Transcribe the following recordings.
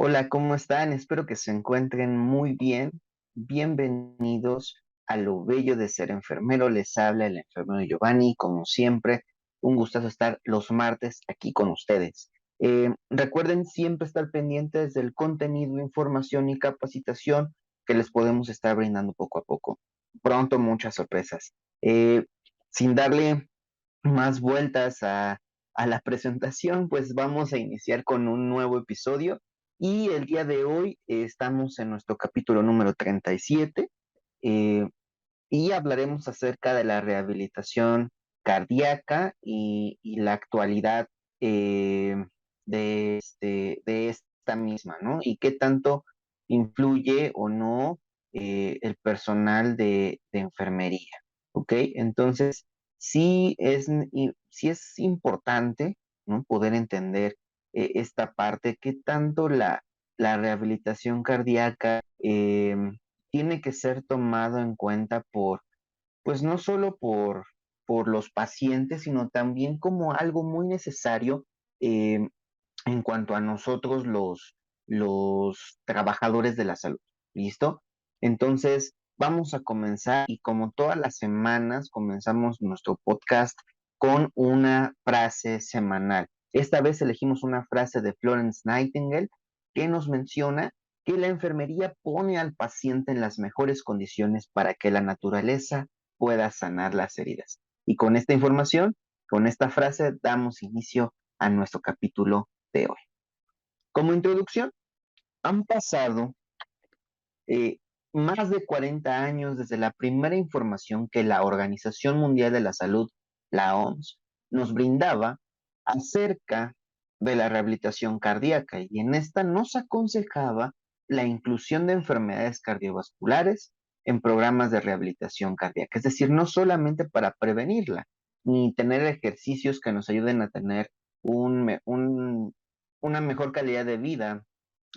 Hola, ¿cómo están? Espero que se encuentren muy bien. Bienvenidos a lo bello de ser enfermero. Les habla el enfermero Giovanni, como siempre. Un gustazo estar los martes aquí con ustedes. Recuerden siempre estar pendientes del contenido, información y capacitación que les podemos estar brindando poco a poco. Pronto muchas sorpresas. Eh, Sin darle más vueltas a la presentación, pues vamos a iniciar con un nuevo episodio y el día de hoy estamos en nuestro capítulo número 37 eh, y hablaremos acerca de la rehabilitación cardíaca y la actualidad eh, de esta misma, ¿no? Y qué tanto influye o no el personal de enfermería, ¿ok? Entonces, sí es importante, ¿no? Poder entender esta parte, qué tanto la rehabilitación cardíaca tiene que ser tomado en cuenta pues no solo por los pacientes, sino también como algo muy necesario eh, en cuanto a nosotros los trabajadores de la salud. ¿Listo? Entonces, vamos a comenzar y como todas las semanas comenzamos nuestro podcast con una frase semanal. Esta vez elegimos una frase de Florence Nightingale que nos menciona que la enfermería pone al paciente en las mejores condiciones para que la naturaleza pueda sanar las heridas. Y con esta información, con esta frase, damos inicio a nuestro capítulo de hoy. Como introducción, han pasado eh, más de 40 años desde la primera información que la Organización Mundial de la Salud, la OMS, nos brindaba acerca de la rehabilitación cardíaca y en esta nos aconsejaba la inclusión de enfermedades cardiovasculares en programas de rehabilitación cardíaca, es decir, no solamente para prevenirla, ni tener ejercicios que nos ayuden a tener una mejor calidad de vida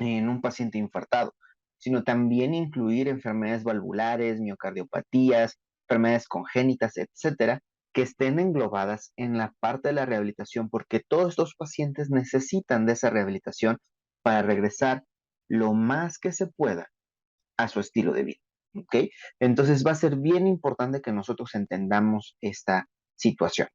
en un paciente infartado, sino también incluir enfermedades valvulares, miocardiopatías, enfermedades congénitas, etcétera, que estén englobadas en la parte de la rehabilitación, porque todos estos pacientes necesitan de esa rehabilitación para regresar lo más que se pueda a su estilo de vida. ¿Ok? Entonces va a ser bien importante que nosotros entendamos esta situación.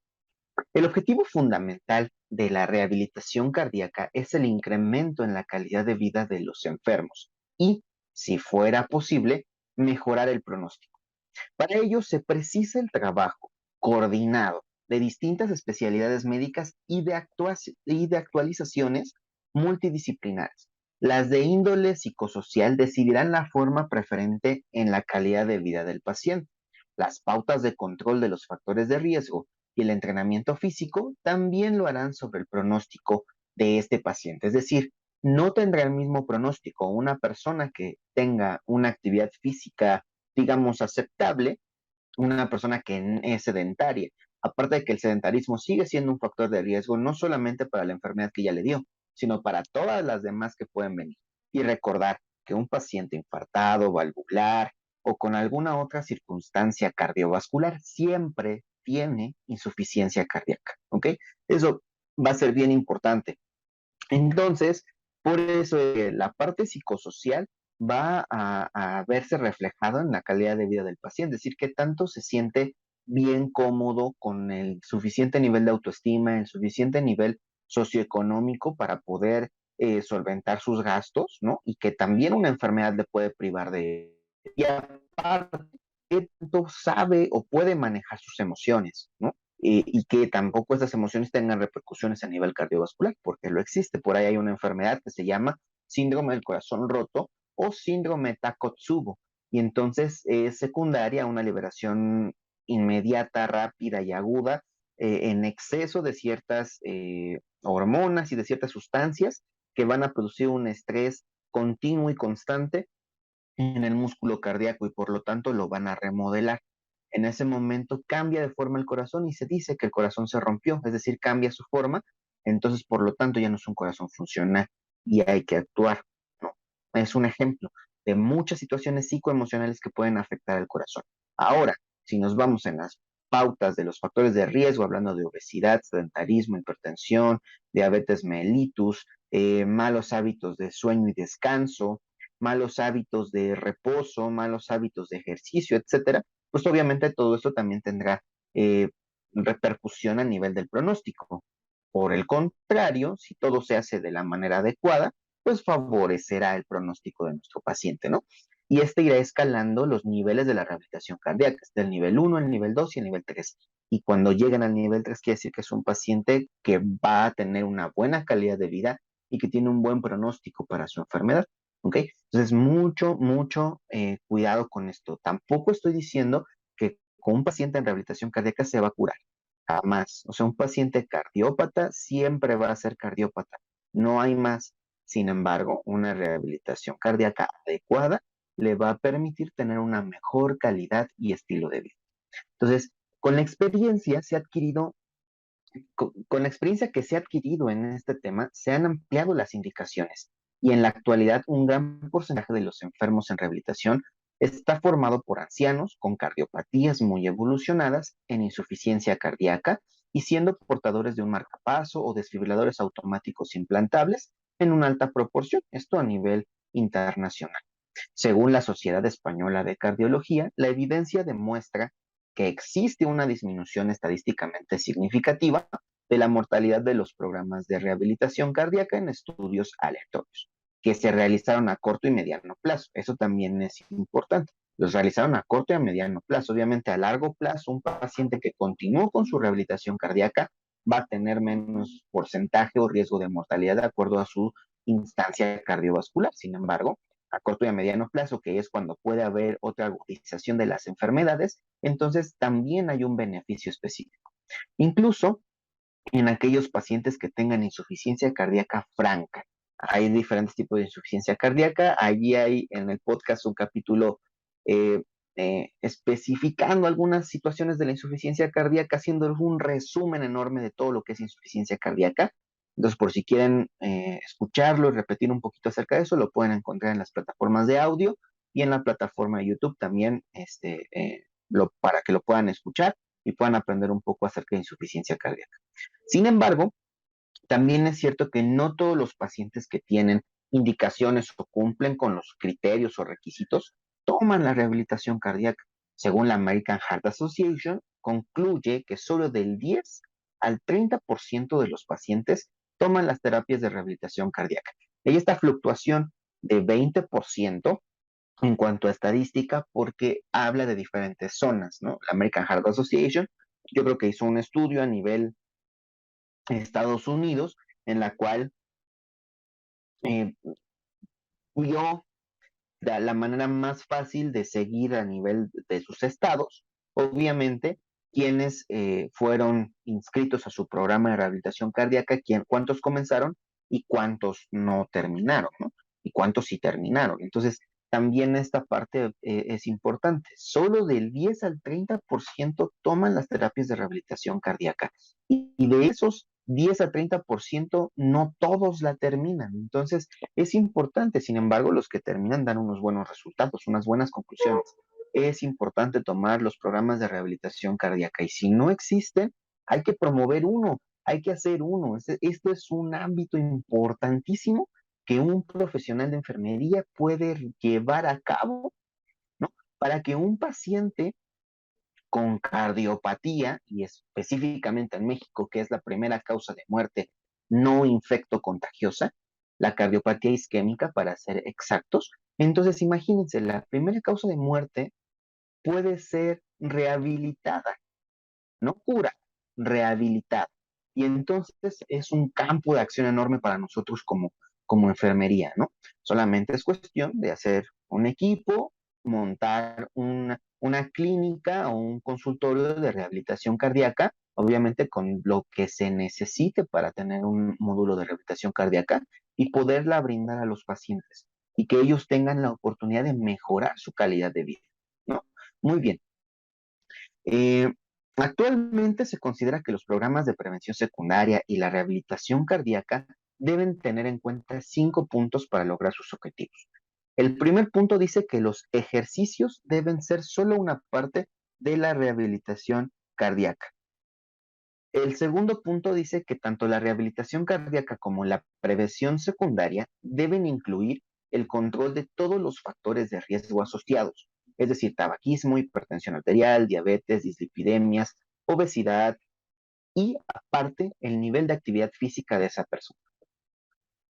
El objetivo fundamental de la rehabilitación cardíaca es el incremento en la calidad de vida de los enfermos y, si fuera posible, mejorar el pronóstico. Para ello se precisa el trabajo coordinado de distintas especialidades médicas y de actualizaciones multidisciplinares. Las de índole psicosocial decidirán la forma preferente en la calidad de vida del paciente. Las pautas de control de los factores de riesgo y el entrenamiento físico también lo harán sobre el pronóstico de este paciente. Es decir, no tendrá el mismo pronóstico una persona que tenga una actividad física, digamos, aceptable, una persona que es sedentaria. Aparte de que el sedentarismo sigue siendo un factor de riesgo, no solamente para la enfermedad que ya le dio, sino para todas las demás que pueden venir. Y recordar que un paciente infartado, valvular o con alguna otra circunstancia cardiovascular siempre tiene insuficiencia cardíaca. ¿Ok? Eso va a ser bien importante. Entonces, por eso la parte psicosocial va a verse reflejado en la calidad de vida del paciente, es decir, qué tanto se siente bien cómodo con el suficiente nivel de autoestima, el suficiente nivel socioeconómico para poder solventar sus gastos, ¿no? Y que también una enfermedad le puede privar de... Y aparte, qué tanto sabe o puede manejar sus emociones, ¿no? Y que tampoco estas emociones tengan repercusiones a nivel cardiovascular, porque lo existe. Por ahí hay una enfermedad que se llama síndrome del corazón roto o síndrome Takotsubo, y entonces es secundaria a una liberación inmediata, rápida y aguda en exceso de ciertas hormonas y de ciertas sustancias que van a producir un estrés continuo y constante en el músculo cardíaco y por lo tanto lo van a remodelar. En ese momento cambia de forma el corazón y se dice que el corazón se rompió, es decir, cambia su forma, entonces por lo tanto ya no es un corazón funcional y hay que actuar, ¿no? Es un ejemplo de muchas situaciones psicoemocionales que pueden afectar al corazón. Ahora, si nos vamos en las pautas de los factores de riesgo, hablando de obesidad, sedentarismo, hipertensión, diabetes mellitus, malos hábitos de sueño y descanso, malos hábitos de reposo, malos hábitos de ejercicio, etcétera, pues obviamente todo esto también tendrá eh, repercusión a nivel del pronóstico. Por el contrario, si todo se hace de la manera adecuada, pues favorecerá el pronóstico de nuestro paciente, ¿no? Y este irá escalando los niveles de la rehabilitación cardíaca, desde el nivel 1, el nivel 2 y el nivel 3. Y cuando lleguen al nivel 3 quiere decir que es un paciente que va a tener una buena calidad de vida y que tiene un buen pronóstico para su enfermedad. ¿Ok? Entonces, mucho cuidado con esto. Tampoco estoy diciendo que con un paciente en rehabilitación cardíaca se va a curar. Jamás. O sea, un paciente cardiópata siempre va a ser cardiópata. No hay más. Sin embargo, una rehabilitación cardíaca adecuada le va a permitir tener una mejor calidad y estilo de vida. Entonces, con la experiencia se ha adquirido con la experiencia que se ha adquirido en este tema, se han ampliado las indicaciones y en la actualidad un gran porcentaje de los enfermos en rehabilitación está formado por ancianos con cardiopatías muy evolucionadas en insuficiencia cardíaca y siendo portadores de un marcapaso o desfibriladores automáticos implantables en una alta proporción, esto a nivel internacional. Según la Sociedad Española de Cardiología, la evidencia demuestra que existe una disminución estadísticamente significativa de la mortalidad de los programas de rehabilitación cardíaca en estudios aleatorios, que se realizaron a corto y mediano plazo. Eso también es importante. Los realizaron a corto y a mediano plazo. Obviamente, a largo plazo, un paciente que continuó con su rehabilitación cardíaca va a tener menos porcentaje o riesgo de mortalidad de acuerdo a su instancia cardiovascular. Sin embargo, a corto y a mediano plazo, que es cuando puede haber otra agudización de las enfermedades, entonces también hay un beneficio específico. Incluso en aquellos pacientes que tengan insuficiencia cardíaca franca. Hay diferentes tipos de insuficiencia cardíaca. Allí hay en el podcast un capítulo eh, especificando algunas situaciones de la insuficiencia cardíaca, haciendo un resumen enorme de todo lo que es insuficiencia cardíaca. Entonces, por si quieren escucharlo y repetir un poquito acerca de eso, lo pueden encontrar en las plataformas de audio y en la plataforma de YouTube también, para que lo puedan escuchar y puedan aprender un poco acerca de insuficiencia cardíaca. Sin embargo, también es cierto que no todos los pacientes que tienen indicaciones o cumplen con los criterios o requisitos toman la rehabilitación cardíaca. Según la American Heart Association, concluye que solo del 10 al 30% de los pacientes toman las terapias de rehabilitación cardíaca. Hay esta fluctuación de 20% en cuanto a estadística porque habla de diferentes zonas, ¿no? La American Heart Association, yo creo que hizo un estudio a nivel Estados Unidos, en la cual eh, vio la manera más fácil de seguir a nivel de sus estados, obviamente, quienes fueron inscritos a su programa de rehabilitación cardíaca, cuántos comenzaron y cuántos no terminaron, ¿no? Y cuántos sí terminaron. Entonces, también esta parte es importante. Solo del 10 al 30% toman las terapias de rehabilitación cardíaca y de esos 10 a 30% no todos la terminan. Entonces, es importante, sin embargo, los que terminan dan unos buenos resultados, unas buenas conclusiones. Es importante tomar los programas de rehabilitación cardíaca y si no existen, hay que promover uno, hay que hacer uno. Esto es un ámbito importantísimo que un profesional de enfermería puede llevar a cabo, ¿no? Para que un paciente con cardiopatía, y específicamente en México, que es la primera causa de muerte no infecto contagiosa, la cardiopatía isquémica para ser exactos. Entonces, imagínense, la primera causa de muerte puede ser rehabilitada, no cura, rehabilitada. Y entonces es un campo de acción enorme para nosotros como enfermería, ¿no? Solamente es cuestión de hacer un equipo, montar una clínica o un consultorio de rehabilitación cardíaca, obviamente con lo que se necesite para tener un módulo de rehabilitación cardíaca y poderla brindar a los pacientes y que ellos tengan la oportunidad de mejorar su calidad de vida, ¿no? Muy bien. Eh, Actualmente se considera que los programas de prevención secundaria y la rehabilitación cardíaca deben tener en cuenta 5 puntos para lograr sus objetivos. El primer punto dice que los ejercicios deben ser solo una parte de la rehabilitación cardíaca. El segundo punto dice que tanto la rehabilitación cardíaca como la prevención secundaria deben incluir el control de todos los factores de riesgo asociados, es decir, tabaquismo, hipertensión arterial, diabetes, dislipidemias, obesidad y aparte el nivel de actividad física de esa persona.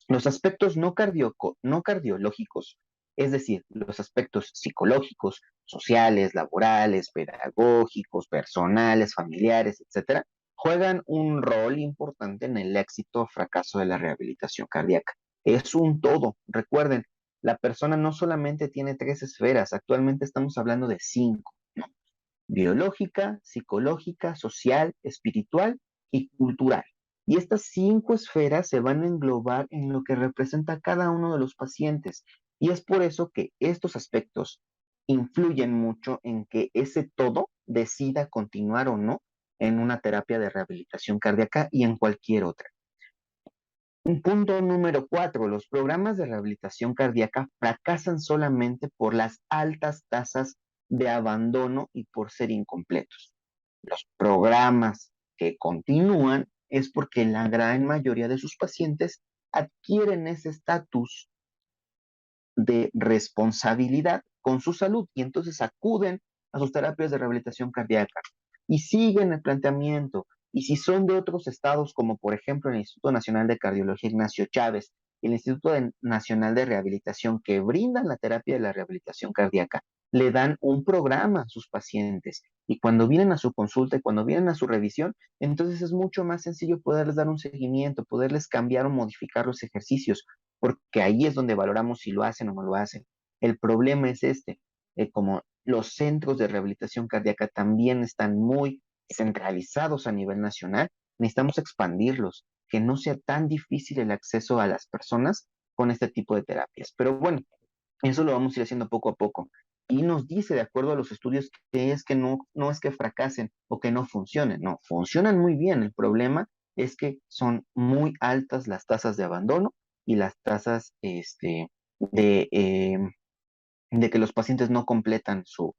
Los aspectos no cardiológicos, es decir, los aspectos psicológicos, sociales, laborales, pedagógicos, personales, familiares, etcétera, juegan un rol importante en el éxito o fracaso de la rehabilitación cardíaca. Es un todo. Recuerden, la persona no solamente tiene tres esferas, actualmente estamos hablando de cinco: biológica, psicológica, social, espiritual y cultural. Y estas cinco esferas se van a englobar en lo que representa cada uno de los pacientes. Y es por eso que estos aspectos influyen mucho en que ese todo decida continuar o no en una terapia de rehabilitación cardíaca y en cualquier otra. Un punto número cuatro: los programas de rehabilitación cardíaca fracasan solamente por las altas tasas de abandono y por ser incompletos. Los programas que continúan es porque la gran mayoría de sus pacientes adquieren ese estatus de responsabilidad con su salud y entonces acuden a sus terapias de rehabilitación cardíaca y siguen el planteamiento. Y si son de otros estados, como por ejemplo el Instituto Nacional de Cardiología Ignacio Chávez y el Nacional de Rehabilitación, que brindan la terapia de la rehabilitación cardíaca, le dan un programa a sus pacientes. Y cuando vienen a su consulta y cuando vienen a su revisión, entonces es mucho más sencillo poderles dar un seguimiento, poderles cambiar o modificar los ejercicios, porque ahí es donde valoramos si lo hacen o no lo hacen. El problema es este: como los centros de rehabilitación cardíaca también están muy centralizados a nivel nacional, necesitamos expandirlos, que no sea tan difícil el acceso a las personas con este tipo de terapias. Pero bueno, eso lo vamos a ir haciendo poco a poco. Y nos dice, de acuerdo a los estudios, que es que no es que fracasen o que no funcionen, no, funcionan muy bien. El problema es que son muy altas las tasas de abandono y las tasas de, eh, de que los pacientes no completan su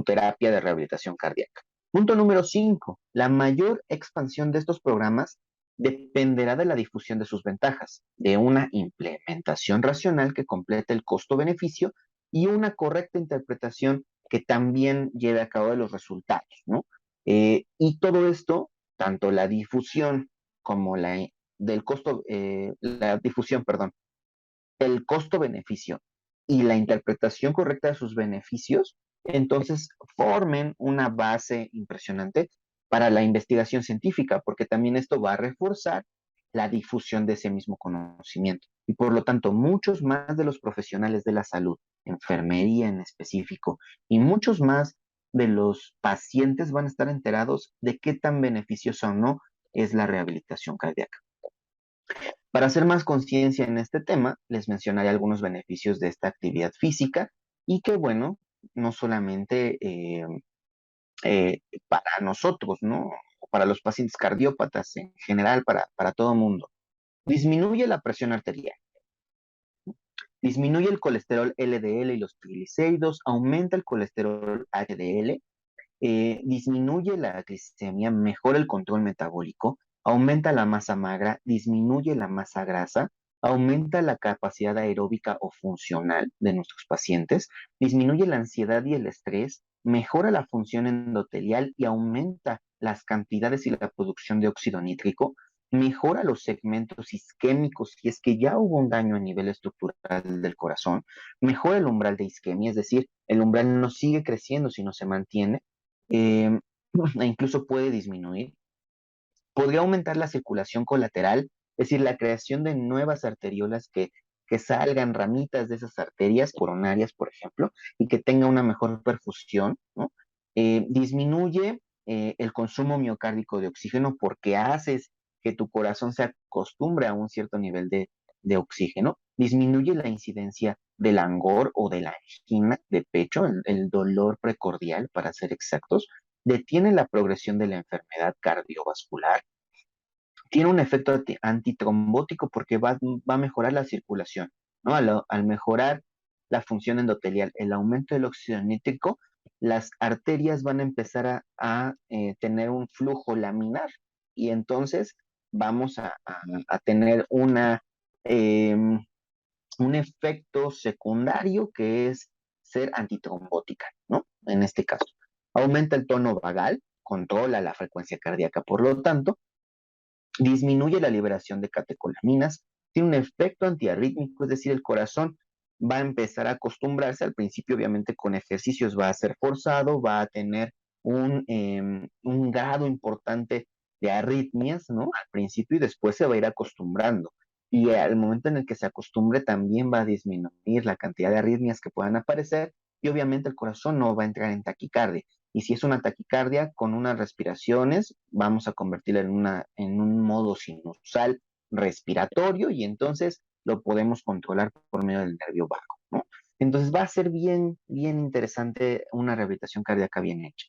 terapia de rehabilitación cardíaca. Punto número 5: la mayor expansión de estos programas dependerá de la difusión de sus ventajas, de una implementación racional que complete el costo-beneficio y una correcta interpretación que también lleve a cabo de los resultados, ¿no? Y todo esto, tanto la difusión como la difusión, perdón, el costo-beneficio y la interpretación correcta de sus beneficios, entonces formen una base impresionante para la investigación científica, porque también esto va a reforzar la difusión de ese mismo conocimiento. Y por lo tanto, muchos más de los profesionales de la salud, enfermería en específico, y muchos más de los pacientes van a estar enterados de qué tan beneficiosa o no es la rehabilitación cardíaca. Para hacer más conciencia en este tema, les mencionaré algunos beneficios de esta actividad física y que, bueno, no solamente para nosotros, ¿no? Para los pacientes cardiópatas en general, para todo el mundo. Disminuye la presión arterial, disminuye el colesterol LDL y los triglicéridos, aumenta el colesterol HDL, disminuye la glicemia, mejora el control metabólico, aumenta la masa magra, disminuye la masa grasa, aumenta la capacidad aeróbica o funcional de nuestros pacientes, disminuye la ansiedad y el estrés, mejora la función endotelial y aumenta las cantidades y la producción de óxido nítrico, mejora los segmentos isquémicos si es que ya hubo un daño a nivel estructural del corazón, mejora el umbral de isquemia, es decir, el umbral no sigue creciendo, sino se mantiene, eh, e incluso puede disminuir. Podría aumentar la circulación colateral, es decir, la creación de nuevas arteriolas que salgan ramitas de esas arterias coronarias, por ejemplo, y que tenga una mejor perfusión, ¿no? Disminuye el consumo miocárdico de oxígeno porque haces que tu corazón se acostumbre a un cierto nivel de oxígeno. Disminuye la incidencia del angor o de la angina de pecho, el dolor precordial, para ser exactos. Detiene la progresión de la enfermedad cardiovascular, tiene un efecto antitrombótico porque va a mejorar la circulación, ¿no? Al mejorar la función endotelial, el aumento del óxido nítrico las arterias van a empezar a tener un flujo laminar y entonces vamos a tener em, un efecto secundario que es ser antitrombótica, ¿no? En este caso, aumenta el tono vagal, controla la frecuencia cardíaca, por lo tanto, disminuye la liberación de catecolaminas, tiene un efecto antiarrítmico, es decir, el corazón va a empezar a acostumbrarse, al principio obviamente con ejercicios va a ser forzado, va a tener un grado importante de arritmias, ¿no? Al principio y después se va a ir acostumbrando. Y al momento en el que se acostumbre también va a disminuir la cantidad de arritmias que puedan aparecer y obviamente el corazón no va a entrar en taquicardia. Y si es una taquicardia, con unas respiraciones vamos a convertirla en un modo sinusal respiratorio y entonces lo podemos controlar por medio del nervio vago, ¿no? Entonces va a ser bien, bien interesante una rehabilitación cardíaca bien hecha.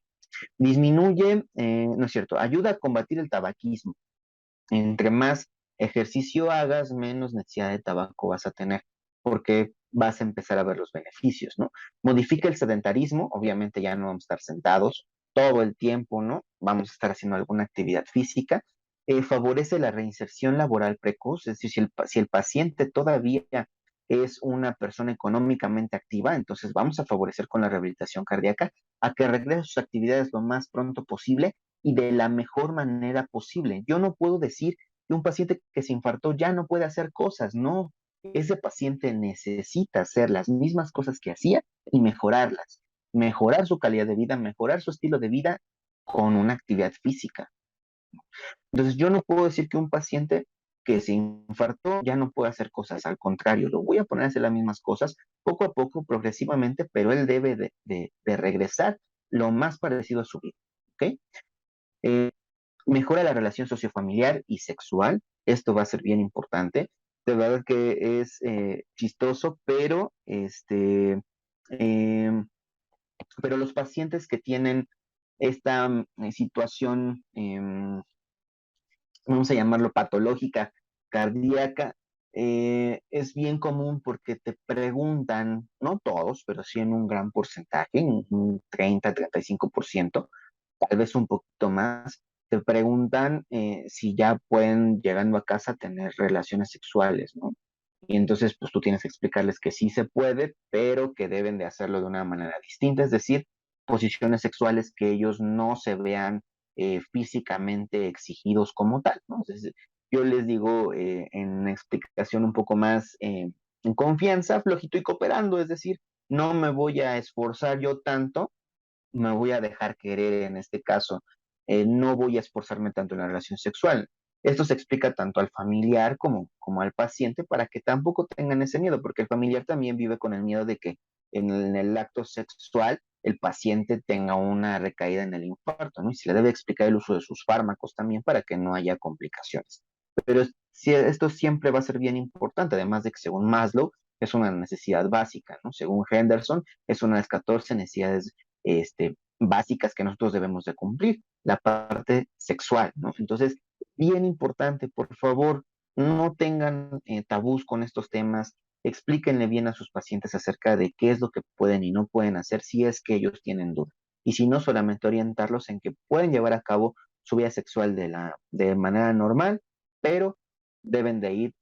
Disminuye, no es cierto, ayuda a combatir el tabaquismo. Entre más ejercicio hagas, menos necesidad de tabaco vas a tener, porque vas a empezar a ver los beneficios, ¿no? Modifica el sedentarismo, obviamente ya no vamos a estar sentados todo el tiempo, ¿no? Vamos a estar haciendo alguna actividad física. Favorece la reinserción laboral precoz, es decir, si el paciente todavía es una persona económicamente activa, entonces vamos a favorecer con la rehabilitación cardíaca a que regrese a sus actividades lo más pronto posible y de la mejor manera posible. Yo no puedo decir que un paciente que se infartó ya no puede hacer cosas, no. Ese paciente necesita hacer las mismas cosas que hacía y mejorarlas, mejorar su calidad de vida, mejorar su estilo de vida con una actividad física. Entonces yo no puedo decir que un paciente que se infartó ya no puede hacer cosas, al contrario, lo voy a poner a hacer las mismas cosas poco a poco, progresivamente, pero él debe de regresar lo más parecido a su vida. ¿Ok? Eh, Mejora la relación sociofamiliar y sexual. Esto va a ser bien importante. De verdad que es chistoso, eh, pero los pacientes que tienen esta situación, vamos a llamarlo patológica cardíaca, es bien común porque te preguntan, no todos, pero sí en un gran porcentaje, un 30-35%, tal vez un poquito más, te preguntan si ya pueden, llegando a casa, tener relaciones sexuales, ¿no? Y entonces, pues tú tienes que explicarles que sí se puede, pero que deben de hacerlo de una manera distinta, es decir, posiciones sexuales que ellos no se vean físicamente exigidos como tal, ¿no? Entonces, yo les digo en explicación un poco más en confianza, flojito y cooperando, es decir, no me voy a esforzar yo tanto, me voy a dejar querer en este caso, no voy a esforzarme tanto en la relación sexual. Esto se explica tanto al familiar como al paciente para que tampoco tengan ese miedo, porque el familiar también vive con el miedo de que en el acto sexual el paciente tenga una recaída en el infarto, ¿no? Y se le debe explicar el uso de sus fármacos también para que no haya complicaciones. Pero esto siempre va a ser bien importante, además de que según Maslow es una necesidad básica, ¿no? Según Henderson es una de las 14 necesidades básicas que nosotros debemos de cumplir, la parte sexual, ¿no? Entonces, bien importante, por favor, no tengan tabús con estos temas, explíquenle bien a sus pacientes acerca de qué es lo que pueden y no pueden hacer si es que ellos tienen duda. Y si no, solamente orientarlos en que pueden llevar a cabo su vida sexual de manera normal, pero deben de ir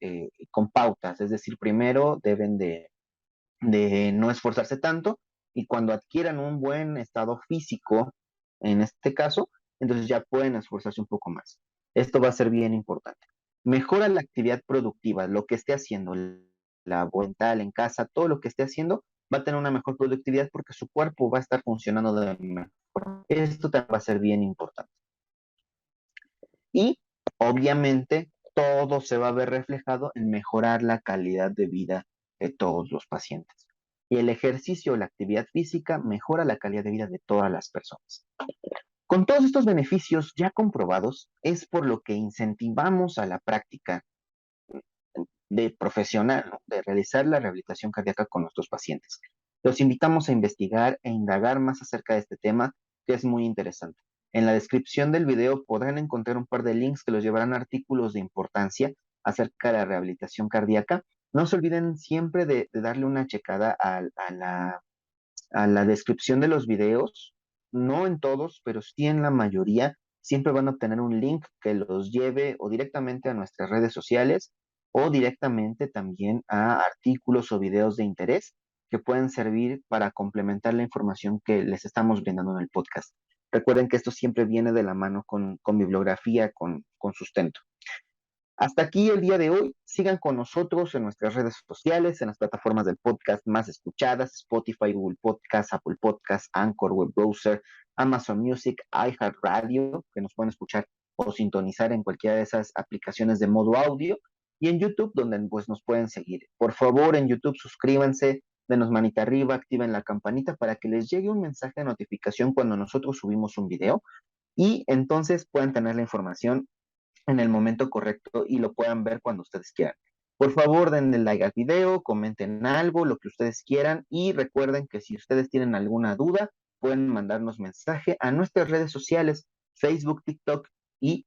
con pautas, es decir, primero deben de no esforzarse tanto y cuando adquieran un buen estado físico, en este caso, entonces ya pueden esforzarse un poco más. Esto va a ser bien importante. Mejora la actividad productiva, lo que esté haciendo, la mental en casa, todo lo que esté haciendo, va a tener una mejor productividad porque su cuerpo va a estar funcionando de mejor. Esto también va a ser bien importante. Y obviamente todo se va a ver reflejado en mejorar la calidad de vida de todos los pacientes. Y el ejercicio o la actividad física mejora la calidad de vida de todas las personas. Con todos estos beneficios ya comprobados, es por lo que incentivamos a la práctica de profesional, ¿no? De realizar la rehabilitación cardíaca con nuestros pacientes. Los invitamos a investigar e indagar más acerca de este tema, que es muy interesante. En la descripción del video podrán encontrar un par de links que los llevarán a artículos de importancia acerca de la rehabilitación cardíaca. No se olviden siempre de darle una checada a la descripción de los videos, no en todos, pero sí en la mayoría, siempre van a obtener un link que los lleve o directamente a nuestras redes sociales o directamente también a artículos o videos de interés que pueden servir para complementar la información que les estamos brindando en el podcast. Recuerden que esto siempre viene de la mano con bibliografía, con sustento. Hasta aquí el día de hoy. Sigan con nosotros en nuestras redes sociales, en las plataformas del podcast más escuchadas: Spotify, Google Podcast, Apple Podcast, Anchor, Web Browser, Amazon Music, iHeartRadio, que nos pueden escuchar o sintonizar en cualquiera de esas aplicaciones de modo audio, y en YouTube, donde pues nos pueden seguir. Por favor, en YouTube suscríbanse, denos manita arriba, activen la campanita para que les llegue un mensaje de notificación cuando nosotros subimos un video y entonces puedan tener la información en el momento correcto y lo puedan ver cuando ustedes quieran. Por favor, denle like al video, comenten algo, lo que ustedes quieran, y recuerden que si ustedes tienen alguna duda, pueden mandarnos mensaje a nuestras redes sociales: Facebook, TikTok y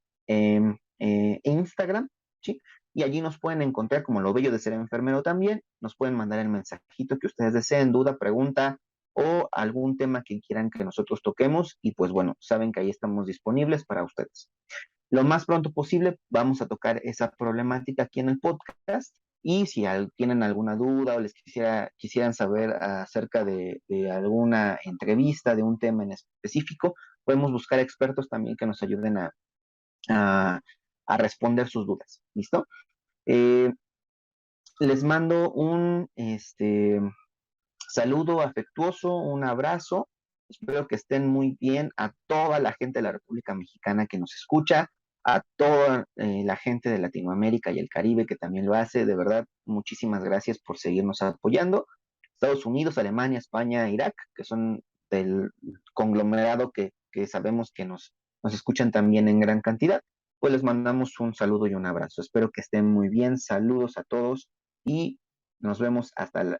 Instagram, ¿sí? Y allí nos pueden encontrar como Lo Bello de Ser Enfermero también. Nos pueden mandar el mensajito que ustedes deseen, duda, pregunta o algún tema que quieran que nosotros toquemos. Y pues bueno, saben que ahí estamos disponibles para ustedes. Lo más pronto posible vamos a tocar esa problemática aquí en el podcast, y si tienen alguna duda o les quisieran saber acerca de alguna entrevista, de un tema en específico, podemos buscar expertos también que nos ayuden a, a responder sus dudas. ¿Listo? Eh, Les mando un saludo afectuoso, un abrazo. Espero que estén muy bien, a toda la gente de la República Mexicana que nos escucha, a toda la gente de Latinoamérica y el Caribe que también lo hace. De verdad, muchísimas gracias por seguirnos apoyando. Estados Unidos, Alemania, España, Irak, que son del conglomerado que sabemos que nos escuchan también en gran cantidad, pues les mandamos un saludo y un abrazo. Espero que estén muy bien. Saludos a todos y nos vemos hasta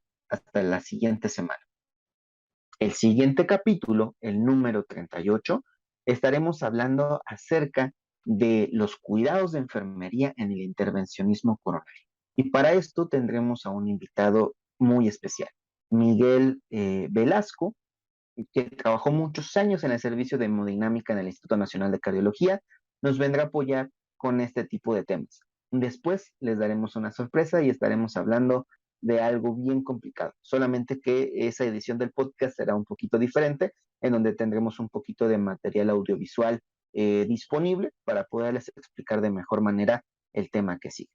la siguiente semana. El siguiente capítulo, el número 38, estaremos hablando acerca de los cuidados de enfermería en el intervencionismo coronario. Y para esto tendremos a un invitado muy especial, Miguel Velasco, que trabajó muchos años en el servicio de hemodinámica en el Instituto Nacional de Cardiología. Nos vendrá a apoyar con este tipo de temas. Después les daremos una sorpresa y estaremos hablando de algo bien complicado, solamente que esa edición del podcast será un poquito diferente, en donde tendremos un poquito de material audiovisual disponible para poderles explicar de mejor manera el tema que sigue.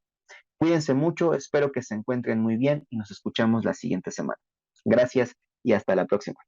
Cuídense mucho, espero que se encuentren muy bien y nos escuchamos la siguiente semana. Gracias y hasta la próxima.